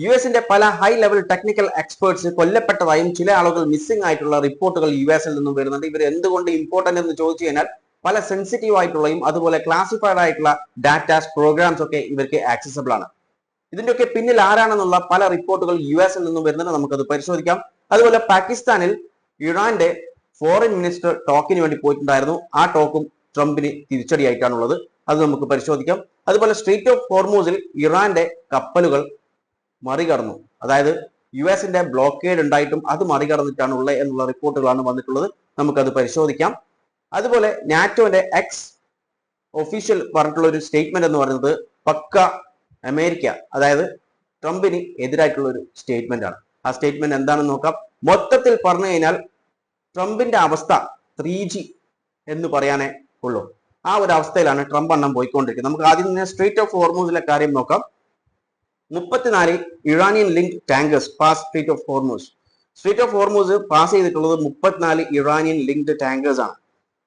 U എസിന്റെ പല high level technical experts കൊല്ലപ്പെട്ടതായും ചില ആളുകൾ മിസ്സിംഗ് ആയിട്ടുള്ള റിപ്പോർട്ടുകൾ യു എസിൽ നിന്നും വരുന്നുണ്ട്. ഇവർ എന്തുകൊണ്ട് ഇമ്പോർട്ടന്റ് എന്ന് ചോദിച്ചു കഴിഞ്ഞാൽ പല സെൻസിറ്റീവ് ആയിട്ടുള്ളയും അതുപോലെ ക്ലാസിഫൈഡ് ആയിട്ടുള്ള ഡാറ്റാസ് പ്രോഗ്രാംസ് ഒക്കെ ഇവർക്ക് ആക്സസിബിൾ ആണ്. ഇതിന്റെയൊക്കെ പിന്നിൽ ആരാണെന്നുള്ള പല റിപ്പോർട്ടുകൾ യു എസിൽ നിന്നും വരുന്നുണ്ട്. നമുക്കത് പരിശോധിക്കാം. അതുപോലെ പാകിസ്ഥാനിൽ ഇറാന്റെ ഫോറിൻ മിനിസ്റ്റർ ടോക്കിന് വേണ്ടി പോയിട്ടുണ്ടായിരുന്നു. ആ ടോക്കും ട്രംപിന് തിരിച്ചടിയായിട്ടാണുള്ളത്. അത് നമുക്ക് പരിശോധിക്കാം. അതുപോലെ സ്ട്രീറ്റ് ഓഫ് ഹോർമൂസിൽ ഇറാന്റെ കപ്പലുകൾ മറികടന്നു. അതായത് യു എസിന്റെ ബ്ലോക്കേഡ് ഉണ്ടായിട്ടും അത് മറികടന്നിട്ടാണ് ഉള്ളത് എന്നുള്ള റിപ്പോർട്ടുകളാണ് വന്നിട്ടുള്ളത്. നമുക്കത് പരിശോധിക്കാം. അതുപോലെ നാറ്റോന്റെ എക്സ് ഒഫീഷ്യൽ പറഞ്ഞിട്ടുള്ള ഒരു സ്റ്റേറ്റ്മെന്റ് എന്ന് പറയുന്നത് പക്ക അമേരിക്ക, അതായത് ട്രംപിന് എതിരായിട്ടുള്ള ഒരു സ്റ്റേറ്റ്മെന്റ് ആണ്. ആ സ്റ്റേറ്റ്മെന്റ് എന്താണെന്ന് നോക്കാം. മൊത്തത്തിൽ പറഞ്ഞു കഴിഞ്ഞാൽ ട്രംപിന്റെ അവസ്ഥ 3G എന്ന് പറയാനേ ഉള്ളൂ. ആ ഒരു അവസ്ഥയിലാണ് ട്രംപ് എണ്ണം പോയിക്കൊണ്ടിരിക്കുന്നത്. നമുക്ക് ആദ്യം തന്നെ സ്ട്രീറ്റ് ഓഫ് ഹോർമൂസിലെ കാര്യം നോക്കാം. 34 Iranian link tankers pass street of Hormuz. Street of Hormuz pass ചെയ്തിട്ടുള്ളത് 34 ഇറാനിയൻ ലിങ്ക്ഡ് ടാങ്കേഴ്സ് ആണ്.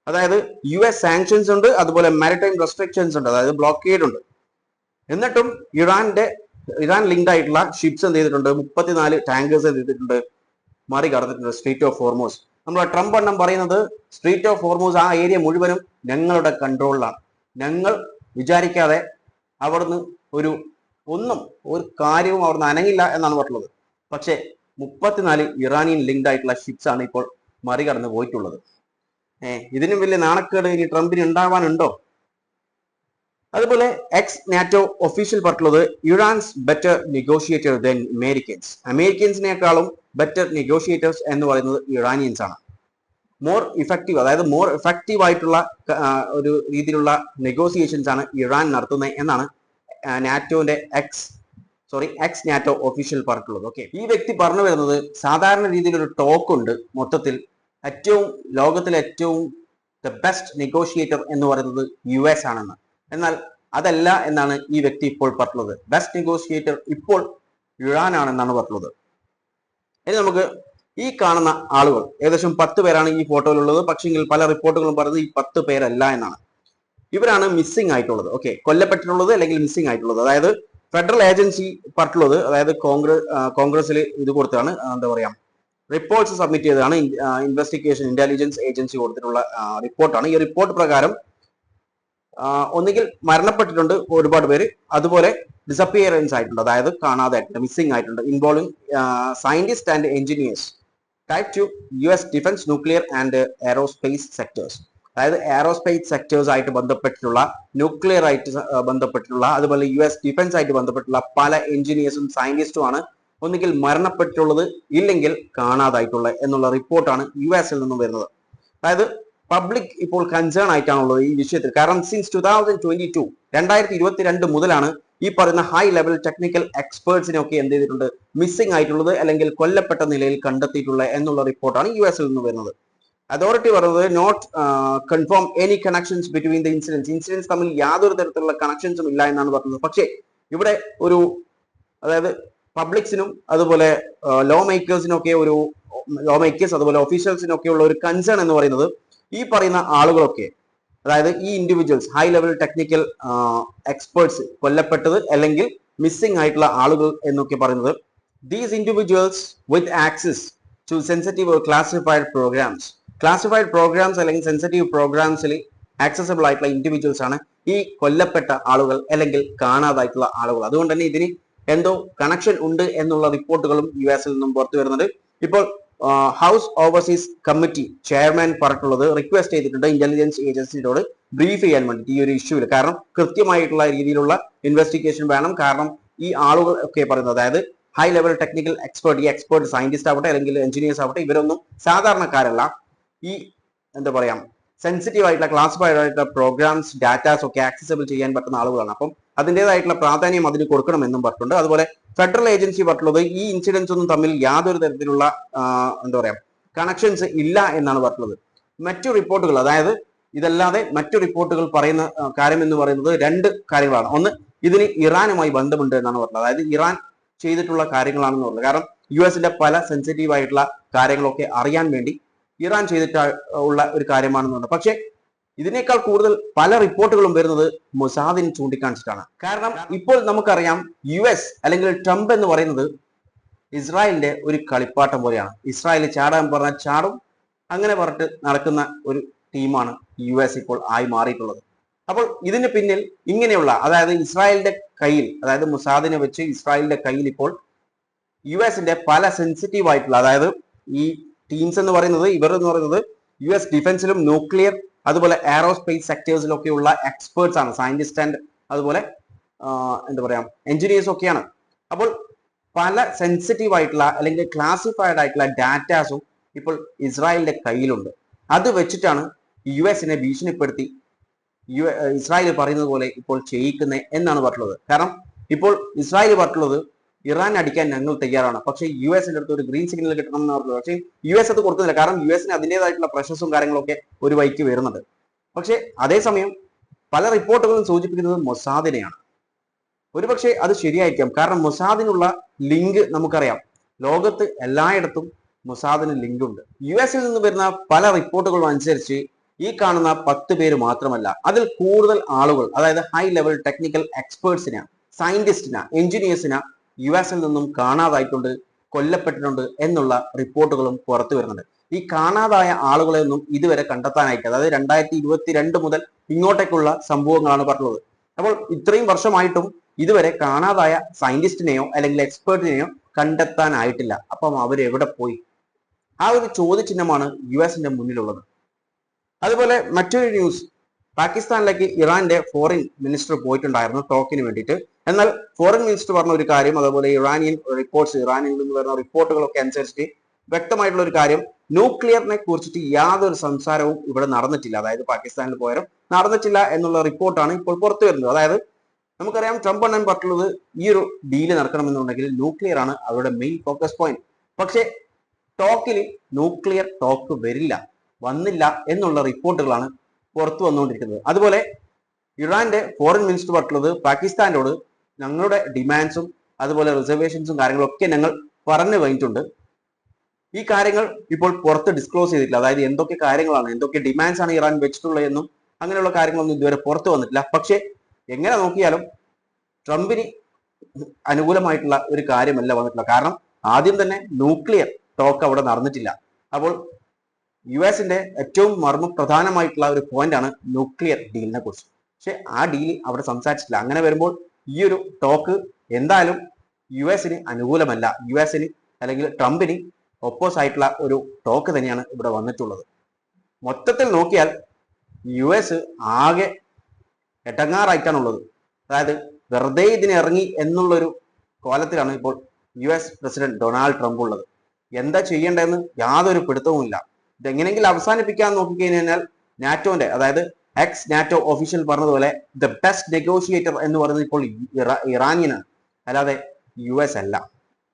അതായത് യു എസ് സാങ്ഷൻസ് ഉണ്ട്, അതുപോലെ മാരിടൈം റെസ്ട്രിക്ഷൻസ് ഉണ്ട്, അതായത് ബ്ലോക്കേഡ് ഉണ്ട്. എന്നിട്ടും ഇറാൻ ലിങ്ക്ഡ് ആയിട്ടുള്ള ഷിപ്സ് എന്ത് ചെയ്തിട്ടുണ്ട്? 34 ടാങ്കേഴ്സ് എന്ത് ചെയ്തിട്ടുണ്ട്? മറികടന്നിട്ടുണ്ട് സ്ട്രീറ്റ് ഓഫ് ഹോർമൂസ്. നമ്മുടെ ട്രംപ് എണ്ണം പറയുന്നത് സ്ട്രീറ്റ് ഓഫ് ഹോർമൂസ് ആ ഏരിയ മുഴുവനും ഞങ്ങളുടെ കൺട്രോളിലാണ്. ഞങ്ങൾ വിചാരിക്കാതെ അവിടുന്ന് ഒരു കാര്യവും അവിടുന്ന് അനങ്ങില്ല എന്നാണ് പറഞ്ഞത്. പക്ഷേ 34 ഇറാനിയൻ ലിങ്ക്ഡ് ആയിട്ടുള്ള ഷിപ്സ് ആണ് ഇപ്പോൾ മറികടന്ന് പോയിട്ടുള്ളത്. ഇതിനും വലിയ നാണക്കേട് ഇനി ട്രംപിന് ഉണ്ടാവാനുണ്ടോ? അതുപോലെ എക്സ് നാറ്റോ ഒഫീഷ്യൽ പറഞ്ഞിട്ടുള്ളത് Iran's better negotiator than Americans. അമേരിക്കൻസിനേക്കാളും ബെറ്റർ നെഗോഷിയേറ്റേഴ്സ് എന്ന് പറയുന്നത് ഇറാനിയൻസ് ആണ്. മോർ ഇഫക്റ്റീവ്, അതായത് മോർ എഫക്റ്റീവ് ആയിട്ടുള്ള ഒരു രീതിയിലുള്ള നെഗോസിയേഷൻസ് ആണ് ഇറാൻ നടത്തുന്നത് എന്നാണ് എക്സ് നാറ്റോ ഒഫീഷ്യൽ പറഞ്ഞിട്ടുള്ളത്. ഓക്കെ, ഈ വ്യക്തി പറഞ്ഞു വരുന്നത് സാധാരണ രീതിയിൽ ഒരു ടോക്ക് ഉണ്ട്, മൊത്തത്തിൽ ലോകത്തിലെ ഏറ്റവും ദ ബെസ്റ്റ് നെഗോഷിയേറ്റർ എന്ന് പറയുന്നത് യു എസ് ആണെന്ന്. എന്നാൽ അതല്ല എന്നാണ് ഈ വ്യക്തി ഇപ്പോൾ പറഞ്ഞത്. ബെസ്റ്റ് നെഗോഷിയേറ്റർ ഇപ്പോൾ ഇറാൻ ആണെന്നാണ് പറഞ്ഞത്. ഇനി നമുക്ക് ഈ കാണുന്ന ആളുകൾ ഏകദേശം 10 പേരാണ് ഈ ഫോട്ടോയിലുള്ളത്. പക്ഷെങ്കിൽ പല റിപ്പോർട്ടുകളും പറയുന്നത് ഈ 10 പേരല്ല എന്നാണ്. ഇവരാണ് മിസ്സിംഗ് ആയിട്ടുള്ളത്. ഓക്കെ, കൊല്ലപ്പെട്ടിട്ടുള്ളത് അല്ലെങ്കിൽ മിസ്സിംഗ് ആയിട്ടുള്ളത്. അതായത് ഫെഡറൽ ഏജൻസി പറഞ്ഞിട്ടുള്ളത്, അതായത് കോൺഗ്രസിൽ ഇത് കൊടുത്താണ്, എന്താ പറയാ, റിപ്പോർട്ട്സ് സബ്മിറ്റ് ചെയ്തതാണ്. ഇൻവെസ്റ്റിഗേഷൻ ഇന്റലിജൻസ് ഏജൻസി കൊടുത്തിട്ടുള്ള റിപ്പോർട്ടാണ്. ഈ റിപ്പോർട്ട് പ്രകാരം ഒന്നുകിൽ മരണപ്പെട്ടിട്ടുണ്ട് ഒരുപാട് പേര്, അതുപോലെ ഡിസപ്പിയറൻസ് ആയിട്ടുണ്ട്, അതായത് കാണാതെ ആയിട്ടുണ്ട്, മിസ്സിംഗ് ആയിട്ടുണ്ട്. Involving scientist and engineers type two US defence, nuclear and aerospace sectors. അതായത് എയറോസ്പേസ് സെക്ടേഴ്സ് ആയിട്ട് ബന്ധപ്പെട്ടിട്ടുള്ള, ന്യൂക്ലിയർ ആയിട്ട് ബന്ധപ്പെട്ടിട്ടുള്ള, അതുപോലെ US ഡിഫൻസ് ആയിട്ട് ബന്ധപ്പെട്ടുള്ള പല എഞ്ചിനീയേഴ്സും സയന്റിസ്റ്റും ആണ് ഒന്നുകിൽ മരണപ്പെട്ടുള്ളത് ഇല്ലെങ്കിൽ കാണാതായിട്ടുള്ള എന്നുള്ള റിപ്പോർട്ടാണ് US നിന്നും വരുന്നത്. അതായത് പബ്ലിക് ഇപ്പോൾ കൺസേൺ ആയിട്ടാണുള്ളത് ഈ വിഷയത്തിൽ. കാരണം സിൻസ് 2022 മുതലാണ് ഈ പറയുന്ന ഹൈ ലെവൽ ടെക്നിക്കൽ എക്സ്പേർട്സിനൊക്കെ എന്ത് ചെയ്തിട്ടുണ്ട്? മിസ്സിംഗ് ആയിട്ടുള്ളത് അല്ലെങ്കിൽ കൊല്ലപ്പെട്ട നിലയിൽ കണ്ടെത്തിയിട്ടുള്ളത് എന്നുള്ള റിപ്പോർട്ടാണ് US നിന്ന് വരുന്നത്. അതോറിറ്റി പറയുന്നത് not confirm any connections between the incidence തമ്മിൽ യാതൊരു തരത്തിലുള്ള കണക്ഷൻസും ഇല്ല എന്നാണ് പറയുന്നത്. പക്ഷേ ഇവിടെ അതായത് പബ്ലിക്സിനും അതുപോലെ ലോ മേക്കേഴ്സ് അതുപോലെ ഒഫീഷ്യൽസിനൊക്കെ ഉള്ള ഒരു കൺസേൺ എന്ന് പറയുന്നത് ഈ പറയുന്ന ആളുകളൊക്കെ, അതായത് ഈ individuals high level technical experts കൊല്ലപ്പെട്ടത് അല്ലെങ്കിൽ മിസ്സിംഗ് ആയിട്ടുള്ള ആളുകൾ എന്നൊക്കെ പറയുന്നത് these individuals with access to sensitive classified programmes അല്ലെങ്കിൽ സെൻസിറ്റീവ് പ്രോഗ്രാംസിൽ ആക്സസിബിൾ ആയിട്ടുള്ള ഇൻഡിവിജ്വൽസ് ആണ് ഈ കൊല്ലപ്പെട്ട ആളുകൾ അല്ലെങ്കിൽ കാണാതായിട്ടുള്ള ആളുകൾ. അതുകൊണ്ട് തന്നെ ഇതിന് എന്തോ കണക്ഷൻ ഉണ്ട് എന്നുള്ള റിപ്പോർട്ടുകളും US നിന്നും പുറത്തു വരുന്നുണ്ട്. ഇപ്പോൾ ഹൗസ് ഓവർസീസ് കമ്മിറ്റി ചെയർമാൻ പറഞ്ഞിട്ടുള്ളത് റിക്വസ്റ്റ് ചെയ്തിട്ടുണ്ട് ഇന്റലിജൻസ് ഏജൻസിയോട് ബ്രീഫ് ചെയ്യാൻ വേണ്ടി ഈ ഒരു ഇഷ്യൂവിൽ. കാരണം കൃത്യമായിട്ടുള്ള രീതിയിലുള്ള ഇൻവെസ്റ്റിഗേഷൻ വേണം. കാരണം ഈ ആളുകൾ ഒക്കെ പറയുന്നത്, അതായത് ഹൈ ലെവൽ ടെക്നിക്കൽ എക്സ്പേർട്ട്, ഈ എക്സ്പേർട്ട് സയന്റിസ്റ്റ് ആവട്ടെ അല്ലെങ്കിൽ എഞ്ചിനീയേഴ്സ് ആവട്ടെ, ഇവരൊന്നും സാധാരണക്കാരല്ല. ഈ എന്താ പറയാ, സെൻസിറ്റീവ് ആയിട്ടുള്ള ക്ലാസിഫൈഡ് ആയിട്ടുള്ള പ്രോഗ്രാംസ്, ഡാറ്റാസ് ഒക്കെ ആക്സസിബിൾ ചെയ്യാൻ പറ്റുന്ന ആളുകളാണ്. അപ്പം അതിൻ്റെതായിട്ടുള്ള പ്രാധാന്യം അതിന് കൊടുക്കണമെന്നും പറഞ്ഞിട്ടുണ്ട്. അതുപോലെ ഫെഡറൽ ഏജൻസി പറഞ്ഞിട്ടുള്ളത് ഈ ഇൻസിഡൻസ് ഒന്നും തമ്മിൽ യാതൊരു തരത്തിലുള്ള എന്താ പറയാ കണക്ഷൻസ് ഇല്ല എന്നാണ് പറഞ്ഞിട്ടുള്ളത്. മറ്റു റിപ്പോർട്ടുകൾ, അതായത് ഇതല്ലാതെ മറ്റു റിപ്പോർട്ടുകൾ പറയുന്ന കാര്യം എന്ന് പറയുന്നത് 2 കാര്യങ്ങളാണ്. ഒന്ന്, ഇതിന് ഇറാനുമായി ബന്ധമുണ്ട് എന്നാണ് പറഞ്ഞത്. അതായത് ഇറാൻ ചെയ്തിട്ടുള്ള കാര്യങ്ങളാണെന്ന് പറഞ്ഞത്. കാരണം US പല സെൻസിറ്റീവ് ആയിട്ടുള്ള കാര്യങ്ങളൊക്കെ അറിയാൻ വേണ്ടി ഇറാൻ ചെയ്തിട്ടുള്ള ഒരു കാര്യമാണെന്ന് പറഞ്ഞത്. പക്ഷേ ഇതിനേക്കാൾ കൂടുതൽ പല റിപ്പോർട്ടുകളും വരുന്നത് മൊസാദിനെ ചൂണ്ടിക്കാണിച്ചിട്ടാണ്. കാരണം ഇപ്പോൾ നമുക്കറിയാം അല്ലെങ്കിൽ ട്രംപ് എന്ന് പറയുന്നത് ഇസ്രായേലിന്റെ ഒരു കളിപ്പാട്ടം പോലെയാണ്. ഇസ്രായേൽ ചാടാൻ പറഞ്ഞാൽ ചാടും, അങ്ങനെ പറഞ്ഞിട്ട് നടക്കുന്ന ഒരു ടീമാണ് ഇപ്പോൾ ആയി മാറിയിട്ടുള്ളത്. അപ്പോൾ ഇതിന് പിന്നിൽ ഇങ്ങനെയുള്ള, അതായത് ഇസ്രായേലിന്റെ കയ്യിൽ, അതായത് മൊസാദിനെ വെച്ച് ഇസ്രായേലിന്റെ കയ്യിൽ ഇപ്പോൾ ന്റെ പല സെൻസിറ്റീവ് ആയിട്ടുള്ള, അതായത് ഈ ടീംസ് എന്ന് പറയുന്നത്, ഇവർ എന്ന് പറയുന്നത് ഡിഫൻസിലും ന്യൂക്ലിയർ അതുപോലെ എയറോസ്പേസ് സെക്ടേഴ്സിലൊക്കെയുള്ള എക്സ്പേർട്സ് ആണ്, സയന്റിസ്റ്റ് ആൻഡ് അതുപോലെ എന്താ പറയാ എഞ്ചിനീയേഴ്സ് ഒക്കെയാണ്. അപ്പോൾ പല സെൻസിറ്റീവ് ആയിട്ടുള്ള അല്ലെങ്കിൽ ക്ലാസിഫൈഡ് ആയിട്ടുള്ള ഡാറ്റാസും ഇപ്പോൾ ഇസ്രായേലിന്റെ കയ്യിലുണ്ട്. അത് വെച്ചിട്ടാണ് നെ ഭീഷണിപ്പെടുത്തി ഇസ്രായേൽ പറയുന്നത് പോലെ ഇപ്പോൾ ചെയ്യിക്കുന്നത് എന്നാണ് പറഞ്ഞിട്ടുള്ളത്. കാരണം ഇപ്പോൾ ഇസ്രായേൽ പറഞ്ഞിട്ടുള്ളത് ഇറാൻ അടിക്കാൻ ഞങ്ങൾ തയ്യാറാണ്, പക്ഷേ ന്റെ അടുത്ത് ഒരു ഗ്രീൻ സിഗ്നൽ കിട്ടണം എന്ന് പറഞ്ഞത്. പക്ഷേ അത് കൊടുക്കുന്നില്ല. കാരണം ന് അതിൻ്റെതായിട്ടുള്ള പ്രഷസും കാര്യങ്ങളൊക്കെ ഒരു വഴിക്ക് വരുന്നുണ്ട്. പക്ഷേ അതേസമയം പല റിപ്പോർട്ടുകളും സൂചിപ്പിക്കുന്നത് മൊസാദിനെയാണ്. ഒരുപക്ഷെ അത് ശരിയായിരിക്കാം. കാരണം മൊസാദിനുള്ള ലിങ്ക് നമുക്കറിയാം, ലോകത്ത് എല്ലായിടത്തും മൊസാദിന് ലിങ്ക് ഉണ്ട്. നിന്ന് വരുന്ന പല റിപ്പോർട്ടുകളും അനുസരിച്ച് ഈ കാണുന്ന 10 പേര് മാത്രമല്ല, അതിൽ കൂടുതൽ ആളുകൾ, അതായത് ഹൈ ലെവൽ ടെക്നിക്കൽ എക്സ്പേർട്സിനെ, സയന്റിസ്റ്റിനെ, എഞ്ചിനീയേഴ്സിനെ നിന്നും കാണാതായിട്ടുണ്ട്, കൊല്ലപ്പെട്ടിട്ടുണ്ട് എന്നുള്ള റിപ്പോർട്ടുകളും പുറത്തു വരുന്നുണ്ട്. ഈ കാണാതായ ആളുകളെ ഒന്നും ഇതുവരെ കണ്ടെത്താനായിട്ട്, അതായത് 2022 മുതൽ ഇങ്ങോട്ടേക്കുള്ള സംഭവങ്ങളാണ് പറഞ്ഞത്. അപ്പോൾ ഇത്രയും വർഷമായിട്ടും ഇതുവരെ കാണാതായ സയന്റിസ്റ്റിനെയോ അല്ലെങ്കിൽ എക്സ്പേർട്ടിനെയോ കണ്ടെത്താനായിട്ടില്ല. അപ്പം അവരെവിടെ പോയി? ആ ഒരു ചോദ്യചിഹ്നമാണ് ന്റെ മുന്നിലുള്ളത്. അതുപോലെ മറ്റൊരു ന്യൂസ്, പാകിസ്ഥാനിലേക്ക് ഇറാന്റെ ഫോറിൻ മിനിസ്റ്റർ പോയിട്ടുണ്ടായിരുന്നു ടോക്കിന് വേണ്ടിയിട്ട്. എന്നാൽ ഫോറിൻ മിനിസ്റ്റർ പറഞ്ഞ ഒരു കാര്യം, അതുപോലെ ഇറാനിയൻ നിന്ന് വരുന്ന റിപ്പോർട്ടുകളൊക്കെ അനുസരിച്ച് വ്യക്തമായിട്ടുള്ള ഒരു കാര്യം, ന്യൂക്ലിയറിനെ കുറിച്ചിട്ട് യാതൊരു സംസാരവും ഇവിടെ നടന്നിട്ടില്ല, അതായത് പാകിസ്ഥാനിൽ പോയാലും നടന്നിട്ടില്ല എന്നുള്ള റിപ്പോർട്ടാണ് ഇപ്പോൾ പുറത്തു വരുന്നത്. അതായത് നമുക്കറിയാം, ട്രംപ് അണ്ണൻ പറഞ്ഞുള്ളത് ഈ ഒരു ഡീല് നടക്കണമെന്നുണ്ടെങ്കിൽ ന്യൂക്ലിയർ ആണ് അവരുടെ മെയിൻ ഫോക്കസ് പോയിന്റ്. പക്ഷേ ടോക്കിൽ ന്യൂക്ലിയർ ടോക്ക് വന്നില്ല എന്നുള്ള റിപ്പോർട്ടുകളാണ് പുറത്തു വന്നുകൊണ്ടിരിക്കുന്നത്. അതുപോലെ ഇറാന്റെ ഫോറിൻ മിനിസ്റ്റർ പറഞ്ഞിട്ടുള്ളത് പാകിസ്ഥാനോട് ഞങ്ങളുടെ ഡിമാൻഡ്സും അതുപോലെ റിസർവേഷൻസും കാര്യങ്ങളൊക്കെ ഞങ്ങൾ പറഞ്ഞു കഴിഞ്ഞിട്ടുണ്ട്. ഈ കാര്യങ്ങൾ ഇപ്പോൾ പുറത്ത് ഡിസ്ക്ലോസ് ചെയ്തിട്ടില്ല. അതായത് എന്തൊക്കെ കാര്യങ്ങളാണ്, എന്തൊക്കെ ഡിമാൻഡ്സ് ആണ് ഇറാൻ വെച്ചിട്ടുള്ളത് എന്നും അങ്ങനെയുള്ള കാര്യങ്ങളൊന്നും ഇതുവരെ പുറത്തു വന്നിട്ടില്ല. പക്ഷേ എങ്ങനെ നോക്കിയാലും ട്രംപിന് അനുകൂലമായിട്ടുള്ള ഒരു കാര്യമല്ല വന്നിട്ടുള്ളത്. കാരണം ആദ്യം തന്നെ ന്യൂക്ലിയർ ടോക്ക് അവിടെ നടന്നിട്ടില്ല. അപ്പോൾ ന്റെ ഏറ്റവും പ്രധാനമായിട്ടുള്ള ഒരു പോയിന്റ് ആണ് ന്യൂക്ലിയർ ഡീലിനെ കുറിച്ച്. പക്ഷെ ആ ഡീൽ അവിടെ സംസാരിച്ചിട്ടില്ല. അങ്ങനെ വരുമ്പോൾ ഈ ഒരു ടോക്ക് എന്തായാലും ന് അനുകൂലമല്ല. അല്ലെങ്കിൽ ട്രംപിന് ഒപ്പോസ് ആയിട്ടുള്ള ഒരു ടോക്ക് തന്നെയാണ് ഇവിടെ വന്നിട്ടുള്ളത്. മൊത്തത്തിൽ നോക്കിയാൽ ആകെ എട്ടങ്ങാറായിട്ടാണുള്ളത്. അതായത് വെറുതെ ഇതിനിറങ്ങി എന്നുള്ളൊരു കോലത്തിലാണ് ഇപ്പോൾ പ്രസിഡന്റ് ഡൊണാൾഡ് ട്രംപ് ഉള്ളത്. എന്താ ചെയ്യേണ്ടതെന്ന് യാതൊരു പിടുത്തവുമില്ല. ഇതെങ്ങനെയെങ്കിലും അവസാനിപ്പിക്കാൻ നോക്കിക്കഴിഞ്ഞാൽ നാറ്റോന്റെ, അതായത് നാറ്റോ ഒഫീഷ്യൽ പറഞ്ഞതുപോലെ ദ ബെസ്റ്റ് നെഗോഷിയേറ്റർ എന്ന് പറയുന്നത് ഇപ്പോൾ ഇറാനിയനാണ്, അല്ലാതെ അല്ല.